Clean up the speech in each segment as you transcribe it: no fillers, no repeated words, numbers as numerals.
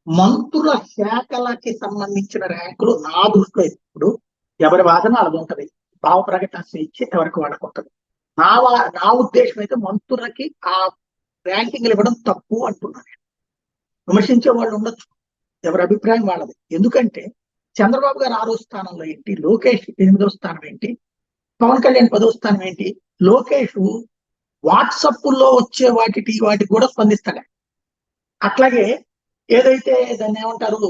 మంత్రుల శాఖలకి సంబంధించిన ర్యాంకులు నా దృష్టిలో ఇప్పుడు ఎవరి వాదన అది ఉంటది. భావ ప్రకటన స్వేచ్ఛ ఎవరికి వాళ్ళకు ఉంటది. నా ఉద్దేశం అయితే మంత్రులకి ఆ ర్యాంకింగ్లు ఇవ్వడం తప్పు అంటున్నాను. విమర్శించే వాళ్ళు ఉండొచ్చు, ఎవరి అభిప్రాయం వాళ్ళది. ఎందుకంటే చంద్రబాబు గారు 6వ స్థానంలో ఏంటి, లోకేష్ 8వ స్థానం ఏంటి, పవన్ కళ్యాణ్ 10వ స్థానం ఏంటి. లోకేష్ వాట్సాప్ లో వచ్చే వాటికి కూడా స్పందిస్తాడు. అట్లాగే ఏదైతే దాన్ని ఏమంటారు,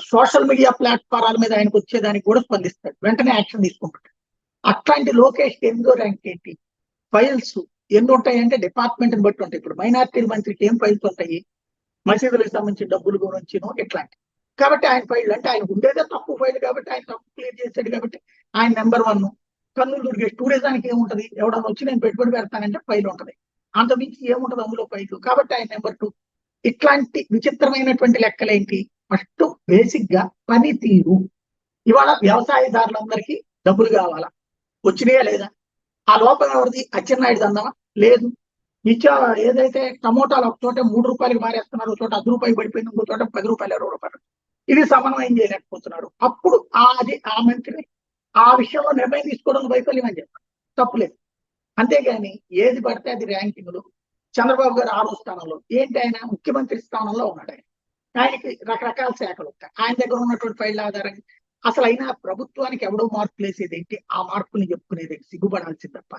సోషల్ మీడియా ప్లాట్ఫారాల మీద ఆయనకు వచ్చేదానికి కూడా స్పందిస్తాడు, వెంటనే యాక్షన్ తీసుకుంటాడు. అట్లాంటి లోకేష్ 8వ ర్యాంక్ ఏంటి, ఫైల్స్ ఎన్ని ఉంటాయంటే డిపార్ట్మెంట్ ని బట్టి ఉంటాయి. ఇప్పుడు మైనార్టీల మంత్రికి ఏం ఫైల్స్ ఉంటాయి, మసీదులకు సంబంధించిన డబ్బుల గురించి ఇట్లాంటి. కాబట్టి ఆయన ఫైల్ అంటే ఆయన ఉండేదే తక్కువ ఫైల్ కాబట్టి ఆయన తప్పు క్లియర్ చేశాడు కాబట్టి ఆయన నెంబర్ 1. కన్నులు దుర్గేష్ టూరిజానికి ఏముంటది, ఎవడన్నా వచ్చి నేను పెట్టుబడి పెడతానంటే ఫైల్ ఉంటది, అంతమించి ఏముంటది అందులో ఫైల్, కాబట్టి ఆయన నెంబర్ 2. ఇట్లాంటి విచిత్రమైనటువంటి లెక్కలేంటి. ఫస్ట్ బేసిక్ గా పనితీరు. ఇవాళ వ్యవసాయదారులందరికీ డబ్బులు కావాలా, వచ్చినాయా లేదా, ఆ లోపం ఎవరిది, అచ్చెన్నాయుడు అందామా, లేదు. నిత్య ఏదైతే టమోటాలు ఒక చోట 3 రూపాయలకి మారేస్తున్నారు, ఒక చోట 10 రూపాయలు పడిపోయింది, ఇంకో చోట 10 రూపాయలు 20 రూపాయలు, ఇది సమన్వయం చేయలేకపోతున్నారు. అప్పుడు ఆ మంత్రిని ఆ విషయంలో నిర్ణయం తీసుకోవడం వైఫల్యం అని చెప్పారు, తప్పులేదు. అంతేగాని ఏది పడితే అది ర్యాంకింగ్లు. చంద్రబాబు గారు 6వ స్థానంలో ఏంటి, ఆయన ముఖ్యమంత్రి స్థానంలో ఉన్నాడు. ఆయనకి రకరకాల శాఖలు ఉంటాయి. ఆయన దగ్గర ఉన్నటువంటి ఫైళ్ళ ఆధారంగా అసలు అయినా ప్రభుత్వానికి ఎవడో మార్పులు వేసేది ఏంటి, ఆ మార్పుల్ని చెప్పుకునేది సిగ్గుపడాల్సింది తప్ప